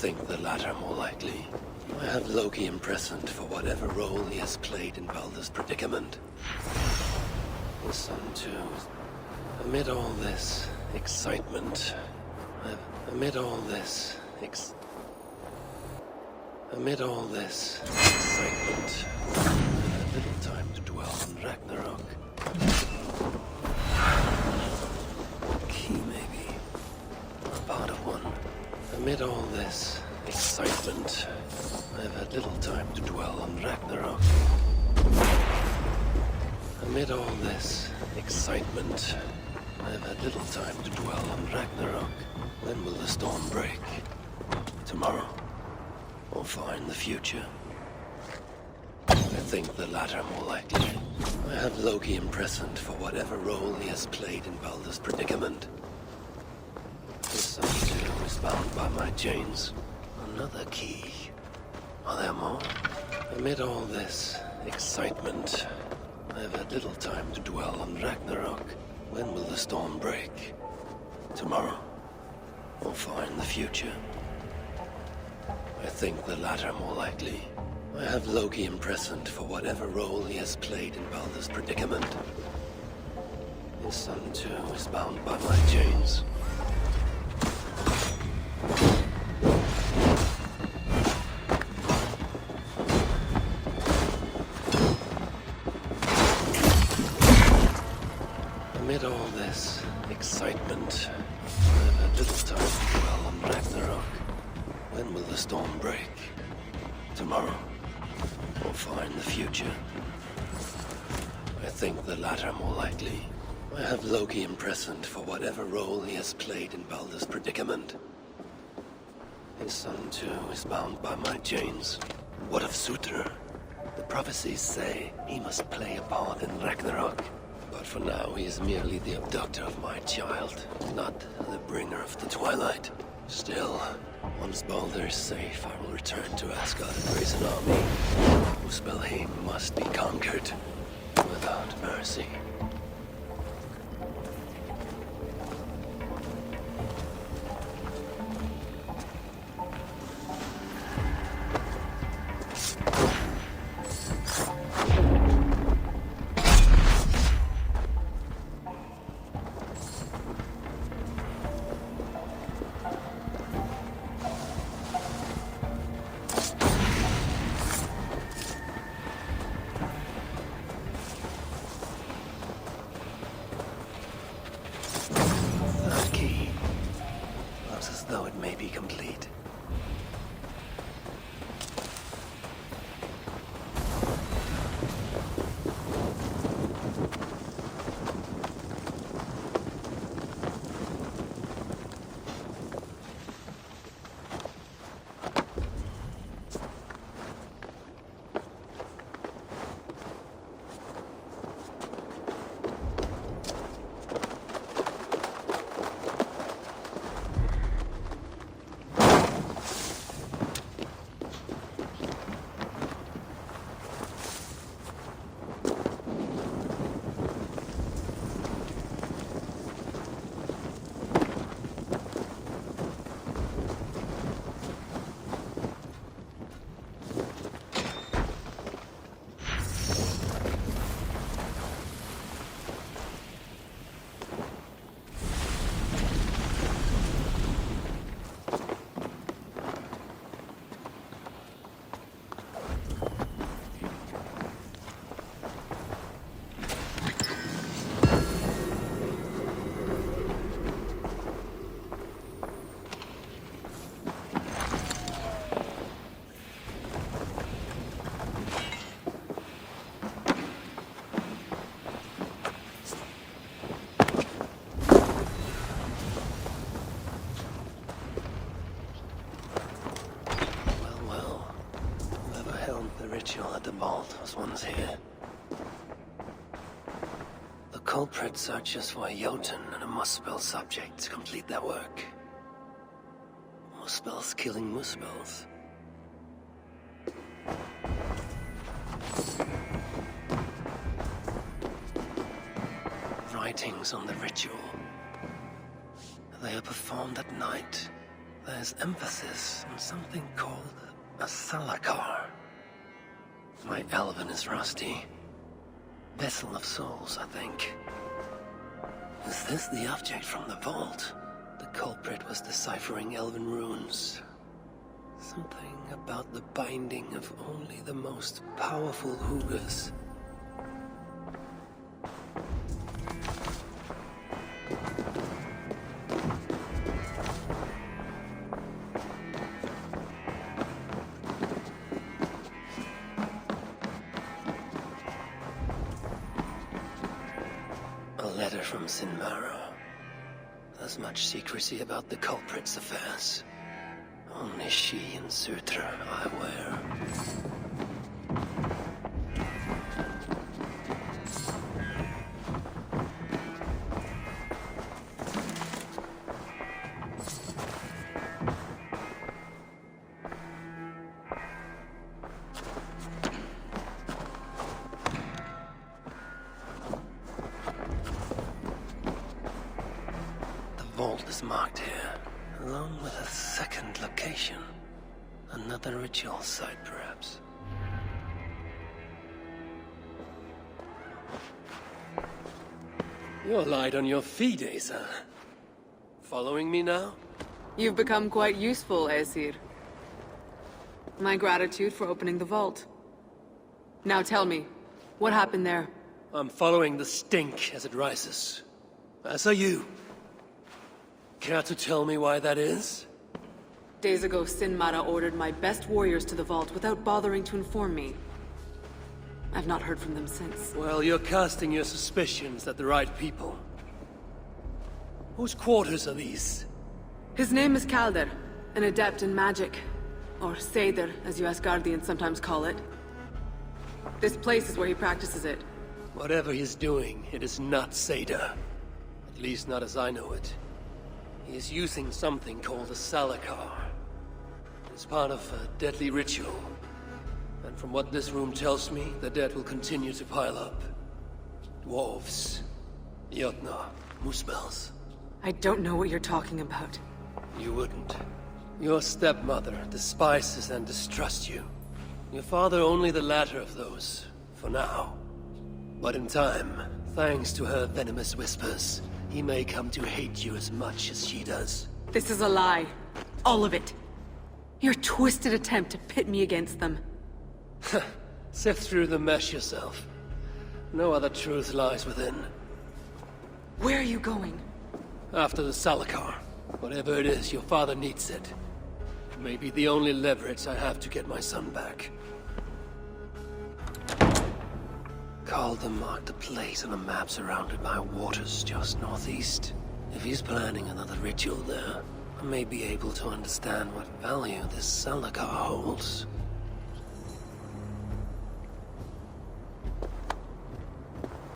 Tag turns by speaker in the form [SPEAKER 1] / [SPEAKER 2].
[SPEAKER 1] think the latter more likely. I have Loki imprisoned for whatever role he has played in Balder's predicament. The sun too. Amid all this excitement, amid all this excitement, I had little time to dwell on Ragnarok. Key, maybe. A part of one. Amid all this excitement, I've had little time to dwell on Ragnarok. Amid all this excitement, I've had little time to dwell on Ragnarok. When will the storm break? Tomorrow? Or far in the future? I think the latter more likely. I have Loki imprisoned for whatever role he has played in Balder's predicament. The sun too is bound by my chains. Another key. Are there more? Amid all this excitement, I have had little time to dwell on Ragnarok. When will the storm break? Tomorrow? Or far in the future? I think the latter more likely. I have Loki imprisoned for whatever role he has played in Balder's predicament. His son too is bound by my chains. Amid all this excitement, I've had little time to dwell on Ragnarok. When will the storm break? Tomorrow? Or far in the future? I think the latter more likely. I have Loki imprisoned for whatever role he has played in Balder's predicament. His son too is bound by my chains. What of Sutra? The prophecies say he must play a part in Ragnarok. But for now, he is merely the abductor of my child, not the bringer of the Twilight. Still, once Balder is safe, I will return to Asgard and raise an army. Muspelheim must be conquered without mercy. Though it may be complete. Ritual at the vault was once here. The culprits are just for a Jotun and a Muspel subject to complete their work. Muspels killing Muspels. Writings on the ritual. They are performed at night, There's emphasis on something called a salakar. My Elven is rusty. Vessel of souls, I think. Is this the object from the vault? The culprit was deciphering Elven runes. Something about the binding of only the most powerful Hoogers. A letter from Sinmara. There's much secrecy about the culprit's affairs. Only she and Sutra are aware. The vault is marked here, along with a second location. Another ritual site, perhaps. You're light on your feet, Asa. Following me now?
[SPEAKER 2] You've become quite useful, Aesir. My gratitude for opening the vault. Now tell me, what happened there?
[SPEAKER 1] I'm following the stink as it rises. As are you. Care to tell me why that is?
[SPEAKER 2] Days ago, Sinmara ordered my best warriors to the vault without bothering to inform me. I've not heard from them since.
[SPEAKER 1] Well, you're casting your suspicions at the right people. Whose quarters are these?
[SPEAKER 2] His name is Kalder, an adept in magic. Or Seder, as you Asgardians sometimes call it. This place is where he practices it.
[SPEAKER 1] Whatever he's doing, it is not Seder. At least not as I know it. He is using something called a salakar. It's part of a deadly ritual. And from what this room tells me, the dead will continue to pile up. Dwarves, Jotnar, Muspels.
[SPEAKER 2] I don't know what you're talking about.
[SPEAKER 1] You wouldn't. Your stepmother despises and distrusts you. Your father only the latter of those, for now. But in time, thanks to her venomous whispers, he may come to hate you as much as she does.
[SPEAKER 2] This is a lie. All of it. Your twisted attempt to pit me against them.
[SPEAKER 1] Sift through the mesh yourself. No other truth lies within.
[SPEAKER 2] Where are you going?
[SPEAKER 1] After the salakar. Whatever it is, your father needs it. It may be the only leverage I have to get my son back. Calder marked a place on a map surrounded by waters just northeast. If he's planning another ritual there, I may be able to understand what value this salakar holds.